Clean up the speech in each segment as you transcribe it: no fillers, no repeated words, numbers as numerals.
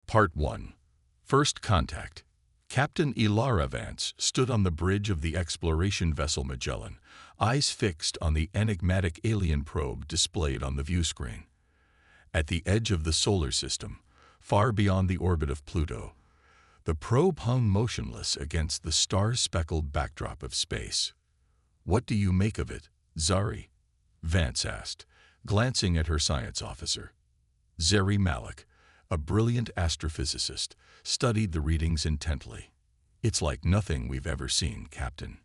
Part 1. First Contact. Captain Ilara Vance stood on the bridge of the exploration vessel Magellan, eyes fixed on the enigmatic alien probe displayed on the viewscreen. At the edge of the solar system, far beyond the orbit of Pluto, the probe hung motionless against the star-speckled backdrop of space. "What do you make of it, Zari?" Vance asked, glancing at her science officer. Zari Malik, a brilliant astrophysicist, studied the readings intently. "It's like nothing we've ever seen, Captain.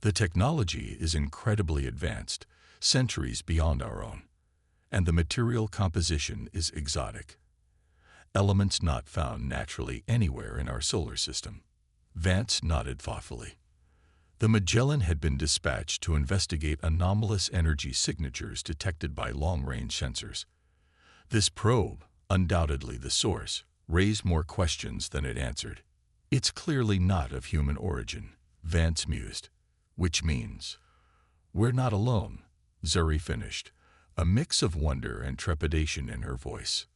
The technology is incredibly advanced, centuries beyond our own, and the material composition is exotic. Elements not found naturally anywhere in our solar system." Vance nodded thoughtfully. The Magellan had been dispatched to investigate anomalous energy signatures detected by long-range sensors. This probe, undoubtedly the source, raised more questions than it answered. "It's clearly not of human origin," Vance mused. "Which means we're not alone," Zuri finished, a mix of wonder and trepidation in her voice.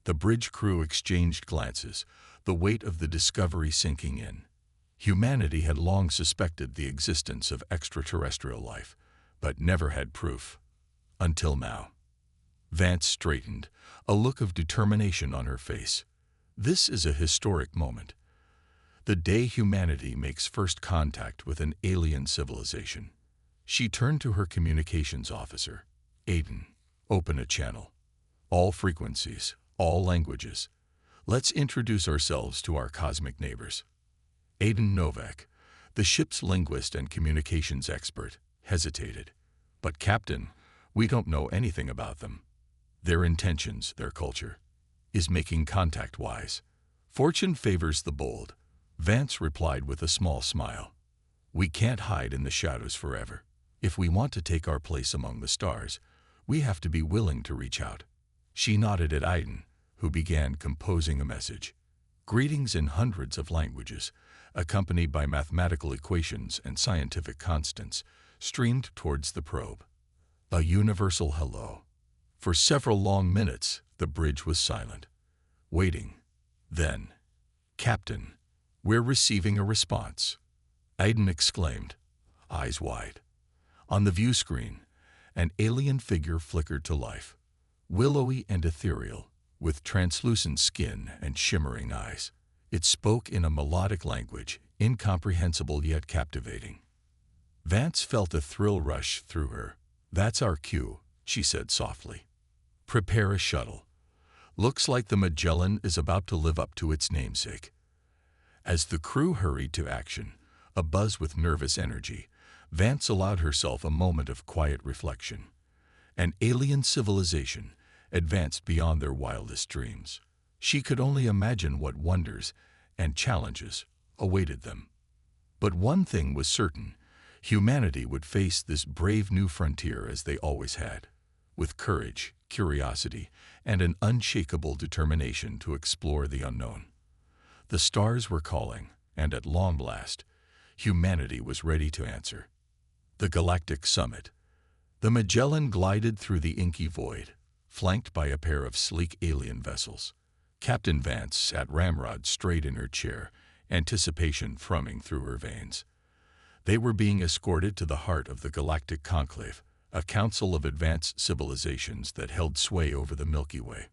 The bridge crew exchanged glances, the weight of the discovery sinking in. Humanity had long suspected the existence of extraterrestrial life, but never had proof. Until now. Vance straightened, a look of determination on her face. This is a historic moment. The day humanity makes first contact with an alien civilization. She turned to her communications officer. "Aiden, open a channel. All frequencies, all languages. Let's introduce ourselves to our cosmic neighbors." Aiden Novak, the ship's linguist and communications expert, hesitated. "But Captain, we don't know anything about them. Their intentions, their culture. Is making contact wise?" "Fortune favors the bold," Vance replied with a small smile. "We can't hide in the shadows forever. If we want to take our place among the stars, we have to be willing to reach out." She nodded at Aiden, who began composing a message. Greetings in hundreds of languages, accompanied by mathematical equations and scientific constants, streamed towards the probe. A universal hello. For several long minutes, the bridge was silent, waiting. Then, "Captain, we're receiving a response," Aiden exclaimed, eyes wide. On the view screen, an alien figure flickered to life, willowy and ethereal, with translucent skin and shimmering eyes. It spoke in a melodic language, incomprehensible yet captivating. Vance felt a thrill rush through her. "That's our cue," she said softly. "Prepare a shuttle. Looks like the Magellan is about to live up to its namesake." As the crew hurried to action, abuzz with nervous energy, Vance allowed herself a moment of quiet reflection. An alien civilization, advanced beyond their wildest dreams. She could only imagine what wonders and challenges awaited them. But one thing was certain: humanity would face this brave new frontier as they always had, with courage, curiosity, and an unshakable determination to explore the unknown. The stars were calling, and at long last, humanity was ready to answer. The Galactic Summit. The Magellan glided through the inky void, flanked by a pair of sleek alien vessels. Captain Vance sat ramrod straight in her chair, anticipation thrumming through her veins. They were being escorted to the heart of the Galactic Conclave, a council of advanced civilizations that held sway over the Milky Way.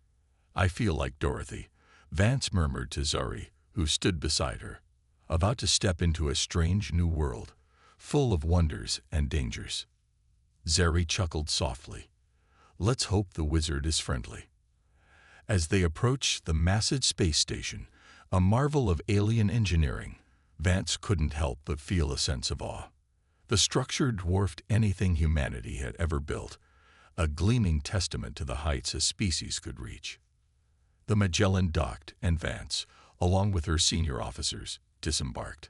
"I feel like Dorothy," Vance murmured to Zari, who stood beside her, "about to step into a strange new world, full of wonders and dangers." Zari chuckled softly. "Let's hope the wizard is friendly." As they approached the massive space station, a marvel of alien engineering, Vance couldn't help but feel a sense of awe. The structure dwarfed anything humanity had ever built, a gleaming testament to the heights a species could reach. The Magellan docked, and Vance, along with her senior officers, disembarked.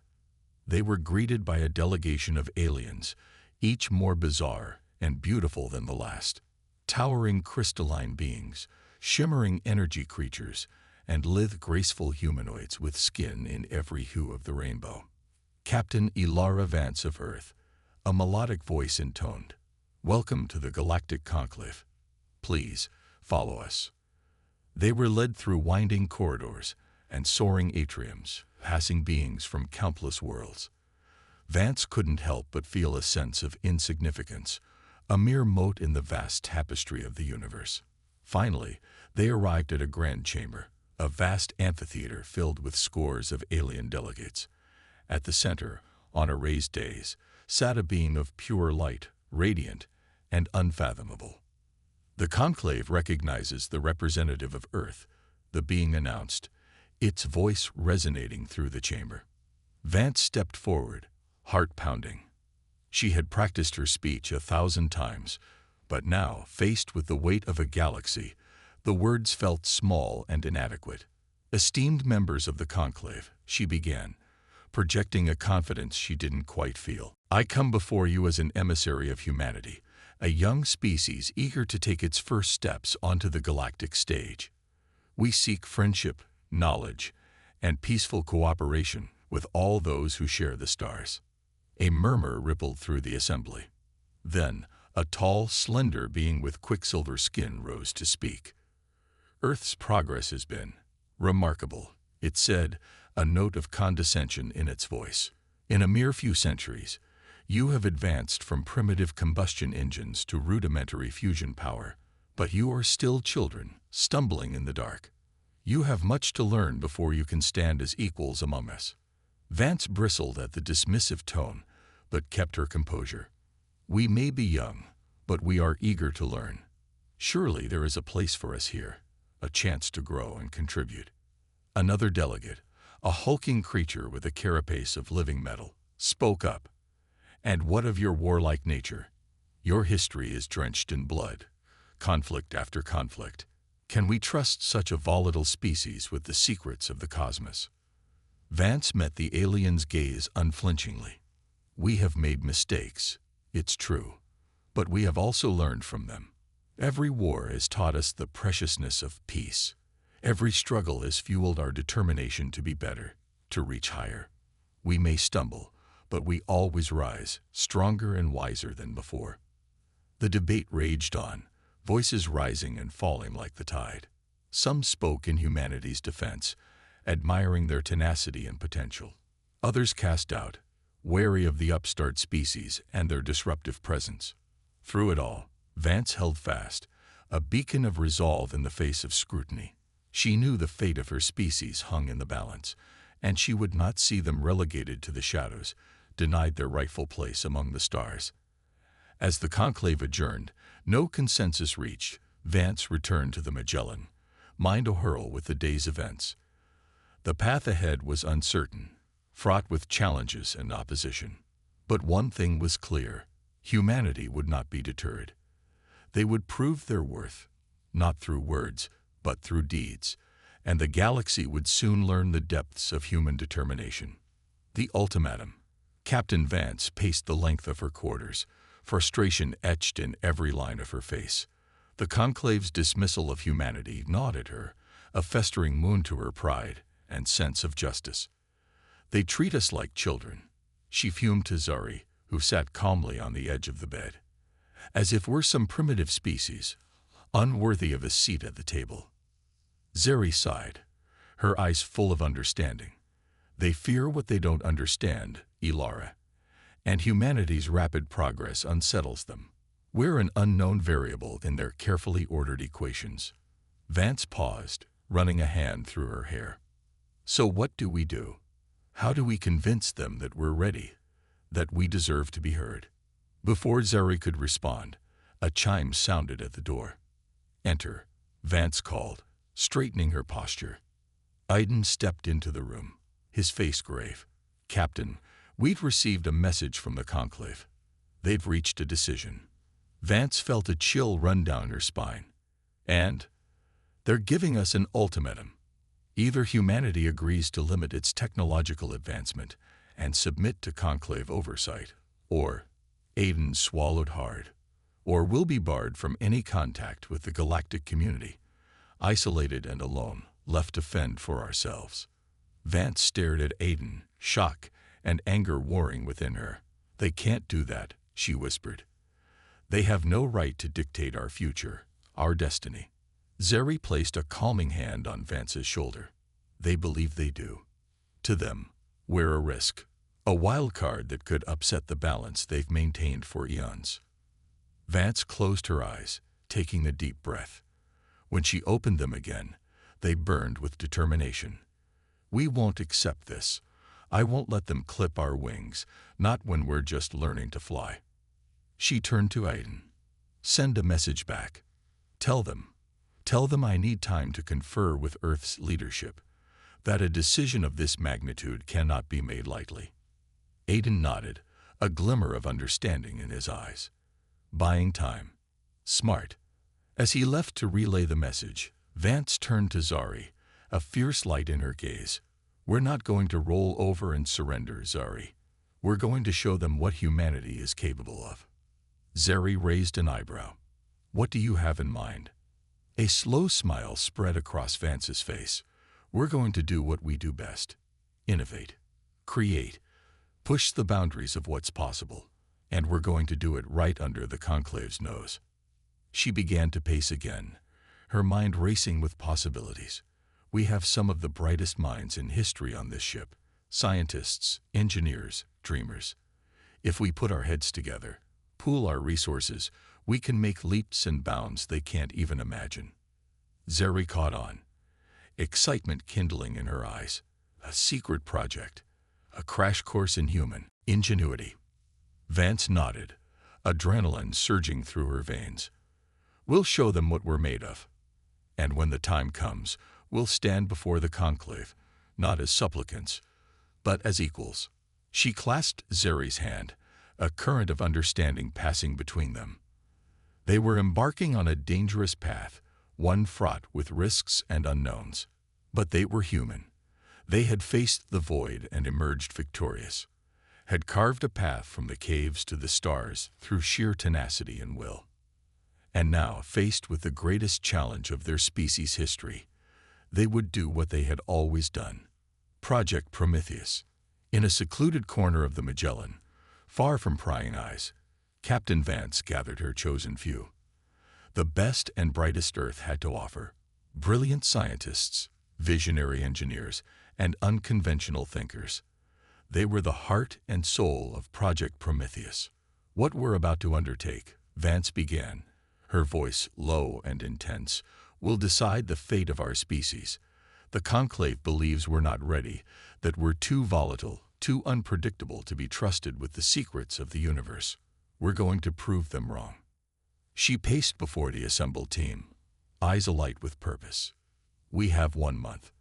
They were greeted by a delegation of aliens, each more bizarre and beautiful than the last. Towering crystalline beings, shimmering energy creatures, and lithe, graceful humanoids with skin in every hue of the rainbow. Captain Ilara Vance of Earth, a melodic voice intoned, "Welcome to the Galactic Conclave. Please, follow us." They were led through winding corridors and soaring atriums, passing beings from countless worlds. Vance couldn't help but feel a sense of insignificance, a mere mote in the vast tapestry of the universe. Finally, they arrived at a grand chamber, a vast amphitheater filled with scores of alien delegates. At the center, on a raised dais, sat a being of pure light, radiant and unfathomable. The conclave recognizes the representative of Earth, the being announced, its voice resonating through the chamber. Vance stepped forward, heart pounding. She had practiced her speech 1,000 times, but now, faced with the weight of a galaxy, the words felt small and inadequate. Esteemed members of the conclave, she began, projecting a confidence she didn't quite feel. I come before you as an emissary of humanity, a young species eager to take its first steps onto the galactic stage. We seek friendship, knowledge, and peaceful cooperation with all those who share the stars. A murmur rippled through the assembly. Then, a tall, slender being with quicksilver skin rose to speak. Earth's progress has been remarkable, it said, a note of condescension in its voice. In a mere few centuries, you have advanced from primitive combustion engines to rudimentary fusion power, but you are still children, stumbling in the dark. You have much to learn before you can stand as equals among us. Vance bristled at the dismissive tone, but kept her composure. We may be young, but we are eager to learn. Surely there is a place for us here, a chance to grow and contribute. Another delegate, a hulking creature with a carapace of living metal, spoke up. And what of your warlike nature? Your history is drenched in blood, conflict after conflict. Can we trust such a volatile species with the secrets of the cosmos? Vance met the alien's gaze unflinchingly. We have made mistakes, it's true, but we have also learned from them. Every war has taught us the preciousness of peace. Every struggle has fueled our determination to be better, to reach higher. We may stumble, but we always rise, stronger and wiser than before. The debate raged on, voices rising and falling like the tide. Some spoke in humanity's defense, admiring their tenacity and potential. Others cast doubt, wary of the upstart species and their disruptive presence. Through it all, Vance held fast, a beacon of resolve in the face of scrutiny. She knew the fate of her species hung in the balance, and she would not see them relegated to the shadows, denied their rightful place among the stars. As the conclave adjourned, no consensus reached, Vance returned to the Magellan, mind ahurl with the day's events. The path ahead was uncertain, fraught with challenges and opposition. But one thing was clear: humanity would not be deterred. They would prove their worth, not through words, but through deeds, and the galaxy would soon learn the depths of human determination. The ultimatum. Captain Vance paced the length of her quarters, frustration etched in every line of her face. The conclave's dismissal of humanity gnawed at her, a festering wound to her pride and sense of justice. They treat us like children, she fumed to Zari, who sat calmly on the edge of the bed. As if we're some primitive species, unworthy of a seat at the table. Zari sighed, her eyes full of understanding. They fear what they don't understand, Ilara, and humanity's rapid progress unsettles them. We're an unknown variable in their carefully ordered equations. Vance paused, running a hand through her hair. So what do we do? How do we convince them that we're ready, that we deserve to be heard? Before Zari could respond, a chime sounded at the door. Enter, Vance called, straightening her posture. Aiden stepped into the room, his face grave. Captain, we've received a message from the conclave. They've reached a decision. Vance felt a chill run down her spine. And they're giving us an ultimatum. Either humanity agrees to limit its technological advancement and submit to conclave oversight, or, Aiden swallowed hard, or we'll be barred from any contact with the galactic community, isolated and alone, left to fend for ourselves. Vance stared at Aiden, shock and anger warring within her. They can't do that, she whispered. They have no right to dictate our future, our destiny. Zeri placed a calming hand on Vance's shoulder. They believe they do. To them, we're a risk, a wild card that could upset the balance they've maintained for eons. Vance closed her eyes, taking a deep breath. When she opened them again, they burned with determination. We won't accept this. I won't let them clip our wings, not when we're just learning to fly. She turned to Aiden. Send a message back. Tell them I need time to confer with Earth's leadership, that a decision of this magnitude cannot be made lightly. Aiden nodded, a glimmer of understanding in his eyes. Buying time. Smart. As he left to relay the message, Vance turned to Zari, a fierce light in her gaze. We're not going to roll over and surrender, Zari. We're going to show them what humanity is capable of. Zari raised an eyebrow. What do you have in mind? A slow smile spread across Vance's face. We're going to do what we do best. Innovate. Create. Push the boundaries of what's possible. And we're going to do it right under the Conclave's nose. She began to pace again, her mind racing with possibilities. We have some of the brightest minds in history on this ship. Scientists, engineers, dreamers. If we put our heads together, pool our resources, we can make leaps and bounds they can't even imagine. Zeri caught on, excitement kindling in her eyes. A secret project, a crash course in human ingenuity. Vance nodded, adrenaline surging through her veins. We'll show them what we're made of. And when the time comes, we'll stand before the Conclave, not as supplicants, but as equals. She clasped Zeri's hand, a current of understanding passing between them. They were embarking on a dangerous path, one fraught with risks and unknowns. But they were human. They had faced the void and emerged victorious, had carved a path from the caves to the stars through sheer tenacity and will. And now, faced with the greatest challenge of their species' history, they would do what they had always done. Project Prometheus. In a secluded corner of the Magellan, far from prying eyes, Captain Vance gathered her chosen few. The best and brightest Earth had to offer. Brilliant scientists, visionary engineers, and unconventional thinkers. They were the heart and soul of Project Prometheus. What we're about to undertake, Vance began, her voice low and intense, will decide the fate of our species. The Conclave believes we're not ready, that we're too volatile, too unpredictable to be trusted with the secrets of the universe. We're going to prove them wrong. She paced before the assembled team, eyes alight with purpose. We have 1 month.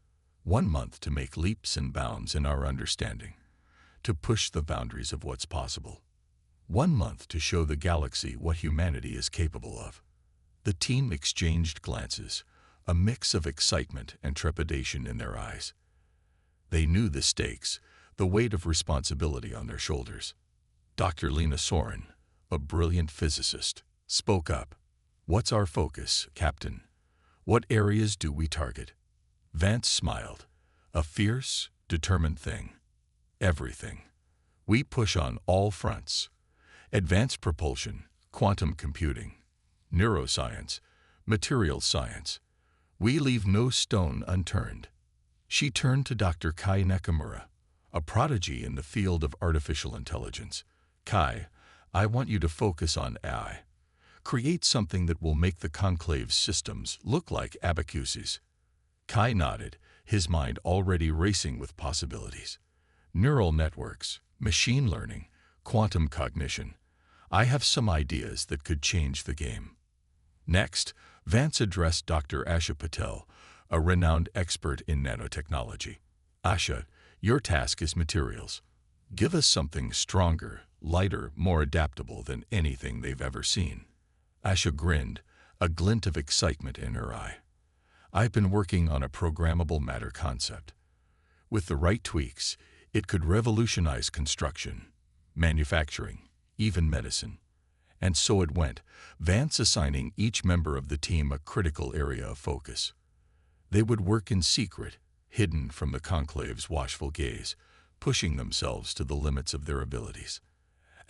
1 month to make leaps and bounds in our understanding, to push the boundaries of what's possible. 1 month to show the galaxy what humanity is capable of. The team exchanged glances, a mix of excitement and trepidation in their eyes. They knew the stakes, the weight of responsibility on their shoulders. Dr. Lena Soren, a brilliant physicist, spoke up. What's our focus, Captain? What areas do we target? Vance smiled, a fierce, determined thing. Everything. We push on all fronts. Advanced propulsion, quantum computing, neuroscience, materials science. We leave no stone unturned. She turned to Dr. Kai Nakamura, a prodigy in the field of artificial intelligence. Kai, I want you to focus on AI. Create something that will make the Conclave's systems look like abacuses. Kai nodded, his mind already racing with possibilities. Neural networks, machine learning, quantum cognition. I have some ideas that could change the game. Next, Vance addressed Dr. Asha Patel, a renowned expert in nanotechnology. Asha, your task is materials. Give us something stronger, lighter, more adaptable than anything they've ever seen. Asha grinned, a glint of excitement in her eye. I've been working on a programmable matter concept. With the right tweaks, it could revolutionize construction, manufacturing, even medicine. And so it went, Vance assigning each member of the team a critical area of focus. They would work in secret, hidden from the Conclave's watchful gaze, pushing themselves to the limits of their abilities.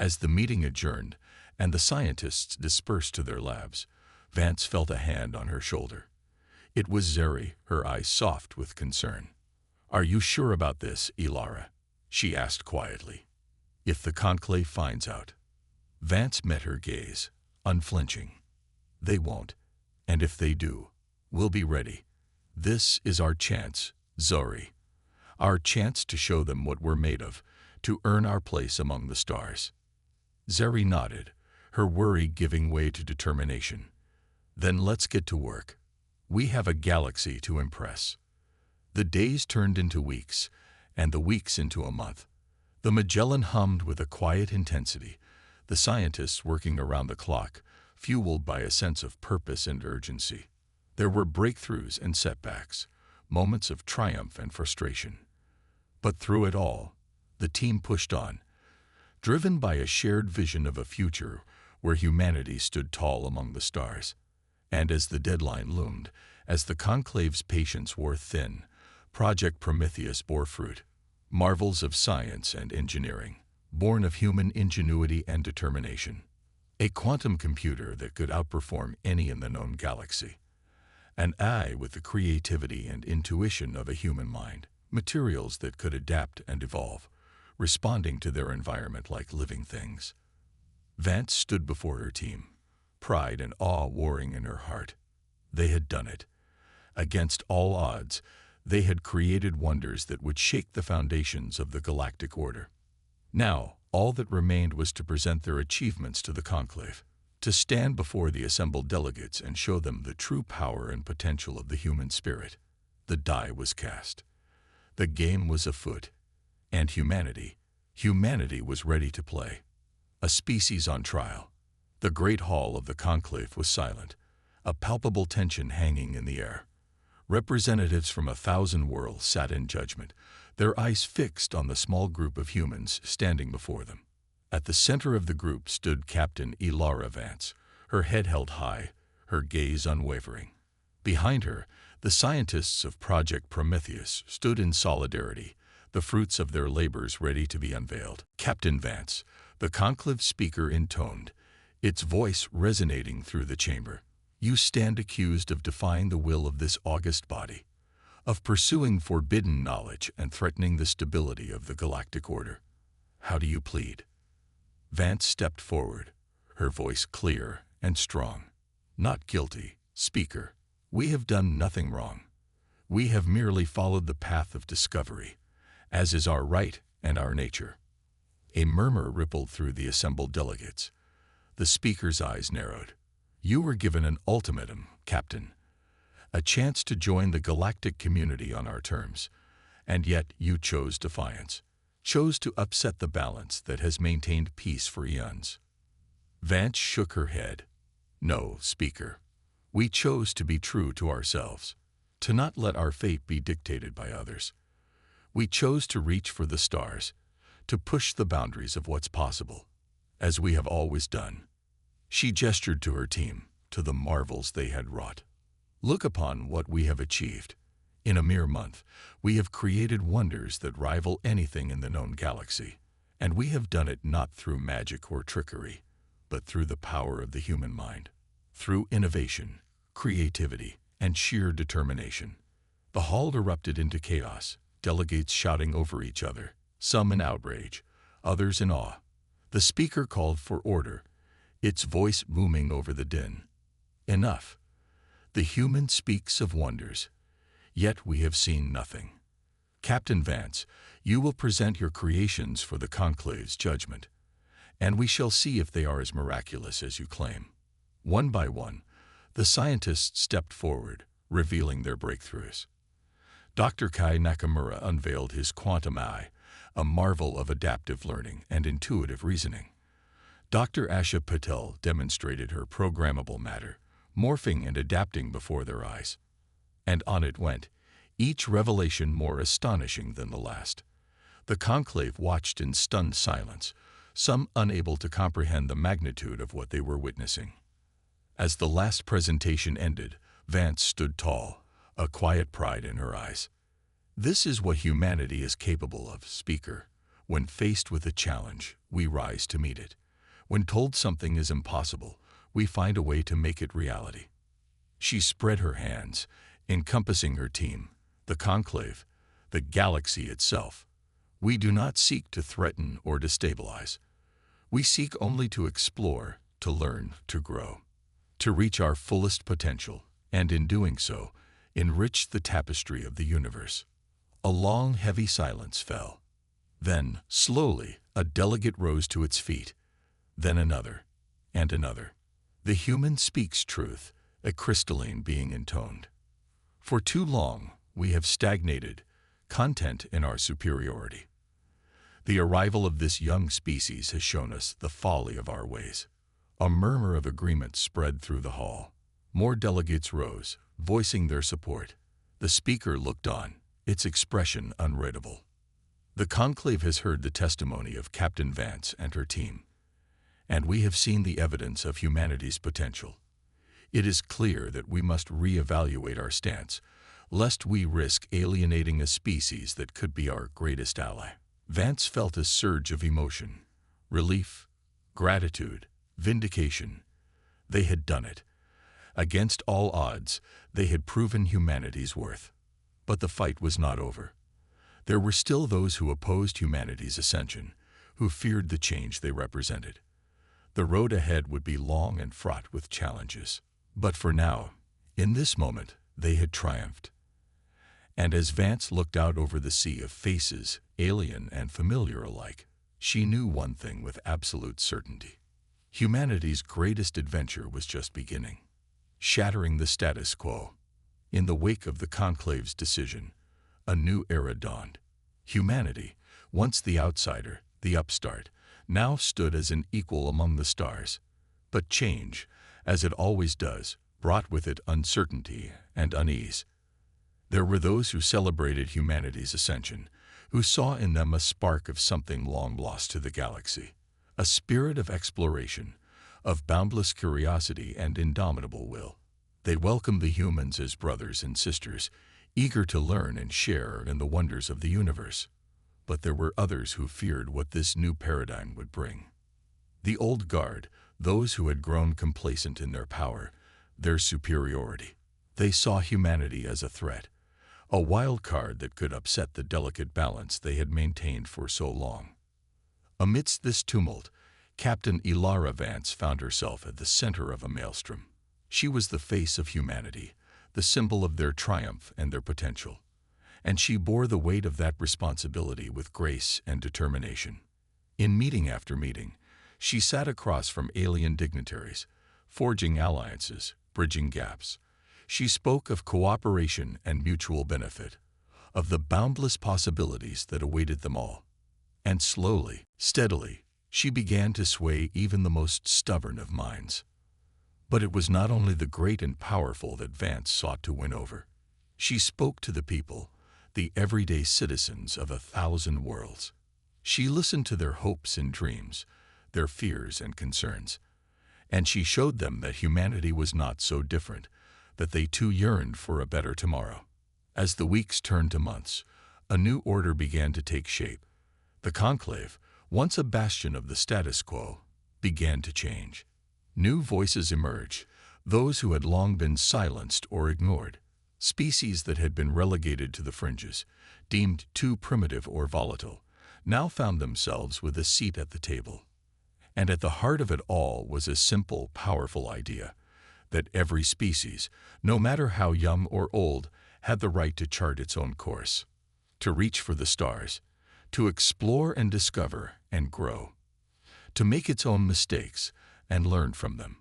As the meeting adjourned and the scientists dispersed to their labs, Vance felt a hand on her shoulder. It was Zeri, her eyes soft with concern. "Are you sure about this, Ilara?" she asked quietly. "If the Conclave finds out." Vance met her gaze, unflinching. "They won't, and if they do, we'll be ready. This is our chance, Zori. Our chance to show them what we're made of, to earn our place among the stars." Zeri nodded, her worry giving way to determination. "Then let's get to work. We have a galaxy to impress." The days turned into weeks, and the weeks into a month. The Magellan hummed with a quiet intensity, the scientists working around the clock, fueled by a sense of purpose and urgency. There were breakthroughs and setbacks, moments of triumph and frustration. But through it all, the team pushed on, driven by a shared vision of a future where humanity stood tall among the stars. And as the deadline loomed, as the Conclave's patience wore thin, Project Prometheus bore fruit. Marvels of science and engineering, born of human ingenuity and determination. A quantum computer that could outperform any in the known galaxy. An eye with the creativity and intuition of a human mind. Materials that could adapt and evolve, responding to their environment like living things. Vance stood before her team, pride and awe warring in her heart. They had done it. Against all odds, they had created wonders that would shake the foundations of the Galactic Order. Now, all that remained was to present their achievements to the Conclave, to stand before the assembled delegates and show them the true power and potential of the human spirit. The die was cast. The game was afoot, and humanity was ready to play. A species on trial. The great hall of the Conclave was silent, a palpable tension hanging in the air. Representatives from 1,000 worlds sat in judgment, their eyes fixed on the small group of humans standing before them. At the center of the group stood Captain Ilara Vance, her head held high, her gaze unwavering. Behind her, the scientists of Project Prometheus stood in solidarity, the fruits of their labors ready to be unveiled. "Captain Vance," the conclave speaker intoned, its voice resonating through the chamber. "You stand accused of defying the will of this august body, of pursuing forbidden knowledge and threatening the stability of the Galactic Order. How do you plead?" Vance stepped forward, her voice clear and strong. "Not guilty, Speaker. We have done nothing wrong. We have merely followed the path of discovery, as is our right and our nature." A murmur rippled through the assembled delegates. The speaker's eyes narrowed. "You were given an ultimatum, Captain. A chance to join the galactic community on our terms, and yet you chose defiance, chose to upset the balance that has maintained peace for eons." Vance shook her head. "No, Speaker. We chose to be true to ourselves, to not let our fate be dictated by others. We chose to reach for the stars, to push the boundaries of what's possible, as we have always done." She gestured to her team, to the marvels they had wrought. "Look upon what we have achieved. In a mere month, we have created wonders that rival anything in the known galaxy, and we have done it not through magic or trickery, but through the power of the human mind, through innovation, creativity, and sheer determination." The hall erupted into chaos, delegates shouting over each other, some in outrage, others in awe. The speaker called for order, its voice booming over the din. "Enough. The human speaks of wonders, yet we have seen nothing. Captain Vance, you will present your creations for the conclave's judgment, and we shall see if they are as miraculous as you claim." One by one, the scientists stepped forward, revealing their breakthroughs. Dr. Kai Nakamura unveiled his quantum eye, a marvel of adaptive learning and intuitive reasoning. Dr. Asha Patel demonstrated her programmable matter, morphing and adapting before their eyes. And on it went, each revelation more astonishing than the last. The conclave watched in stunned silence, some unable to comprehend the magnitude of what they were witnessing. As the last presentation ended, Vance stood tall, a quiet pride in her eyes. "This is what humanity is capable of, Speaker. When faced with a challenge, we rise to meet it. When told something is impossible, we find a way to make it reality." She spread her hands, encompassing her team, the conclave, the galaxy itself. We do not seek to threaten or destabilize. We seek only to explore, to learn, to grow, to reach our fullest potential, and in doing so, enrich the tapestry of the universe. A long, heavy silence fell. Then, slowly, a delegate rose to its feet. Then another, and another. The human speaks truth, a crystalline being intoned. For too long, we have stagnated, content in our superiority. The arrival of this young species has shown us the folly of our ways. A murmur of agreement spread through the hall. More delegates rose, voicing their support. The speaker looked on, its expression unreadable. The conclave has heard the testimony of Captain Vance and her team, and we have seen the evidence of humanity's potential. It is clear that we must reevaluate our stance, lest we risk alienating a species that could be our greatest ally. Vance felt a surge of emotion, relief, gratitude, vindication. They had done it. Against all odds, they had proven humanity's worth. But the fight was not over. There were still those who opposed humanity's ascension, who feared the change they represented. The road ahead would be long and fraught with challenges. But for now, in this moment, they had triumphed. And as Vance looked out over the sea of faces, alien and familiar alike, she knew one thing with absolute certainty. Humanity's greatest adventure was just beginning, shattering the status quo. In the wake of the conclave's decision, a new era dawned. Humanity, once the outsider, the upstart, now stood as an equal among the stars. But change, as it always does, brought with it uncertainty and unease. There were those who celebrated humanity's ascension, who saw in them a spark of something long lost to the galaxy, a spirit of exploration, of boundless curiosity and indomitable will. They welcomed the humans as brothers and sisters, eager to learn and share in the wonders of the universe. But there were others who feared what this new paradigm would bring. The old guard, those who had grown complacent in their power, their superiority. They saw humanity as a threat, a wild card that could upset the delicate balance they had maintained for so long. Amidst this tumult, Captain Ilara Vance found herself at the center of a maelstrom. She was the face of humanity, the symbol of their triumph and their potential. And she bore the weight of that responsibility with grace and determination. In meeting after meeting, she sat across from alien dignitaries, forging alliances, bridging gaps. She spoke of cooperation and mutual benefit, of the boundless possibilities that awaited them all. And slowly, steadily, she began to sway even the most stubborn of minds. But it was not only the great and powerful that Vance sought to win over. She spoke to the people, the everyday citizens of 1,000 worlds. She listened to their hopes and dreams, their fears and concerns, and she showed them that humanity was not so different, that they too yearned for a better tomorrow. As the weeks turned to months, a new order began to take shape. The conclave, once a bastion of the status quo, began to change. New voices emerged, those who had long been silenced or ignored. Species that had been relegated to the fringes, deemed too primitive or volatile, now found themselves with a seat at the table. And at the heart of it all was a simple, powerful idea, that every species, no matter how young or old, had the right to chart its own course, to reach for the stars, to explore and discover and grow, to make its own mistakes and learn from them.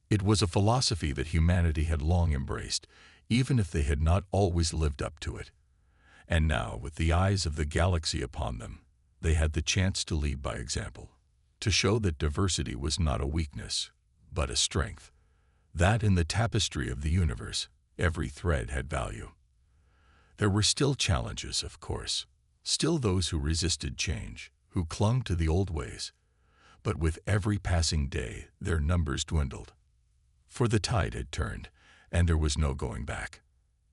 It was a philosophy that humanity had long embraced, even if they had not always lived up to it. And now, with the eyes of the galaxy upon them, they had the chance to lead by example, to show that diversity was not a weakness, but a strength, that in the tapestry of the universe, every thread had value. There were still challenges, of course, still those who resisted change, who clung to the old ways, but with every passing day, their numbers dwindled. For the tide had turned, and there was no going back.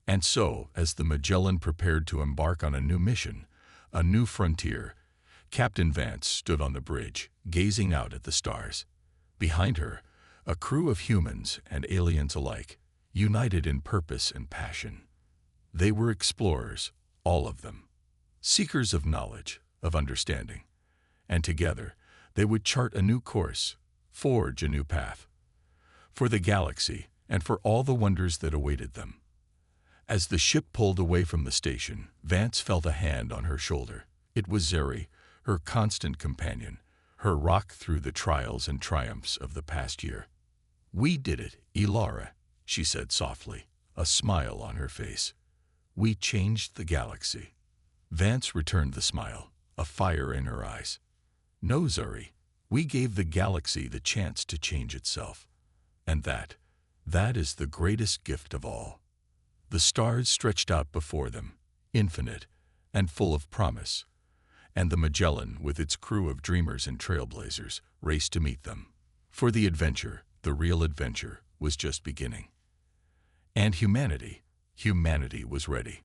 And so, as the Magellan prepared to embark on a new mission, a new frontier, Captain Vance stood on the bridge, gazing out at the stars. Behind her, a crew of humans and aliens alike, united in purpose and passion. They were explorers, all of them, seekers of knowledge, of understanding, and together they would chart a new course, forge a new path, for the galaxy and for all the wonders that awaited them. As the ship pulled away from the station, Vance felt a hand on her shoulder. It was Zeri, her constant companion, her rock through the trials and triumphs of the past year. "We did it, Ilara," she said softly, a smile on her face. "We changed the galaxy." Vance returned the smile, a fire in her eyes. "No, Zeri, we gave the galaxy the chance to change itself. And that is the greatest gift of all." The stars stretched out before them, infinite and full of promise, and the Magellan, with its crew of dreamers and trailblazers, raced to meet them. For the adventure, the real adventure, was just beginning. And humanity was ready.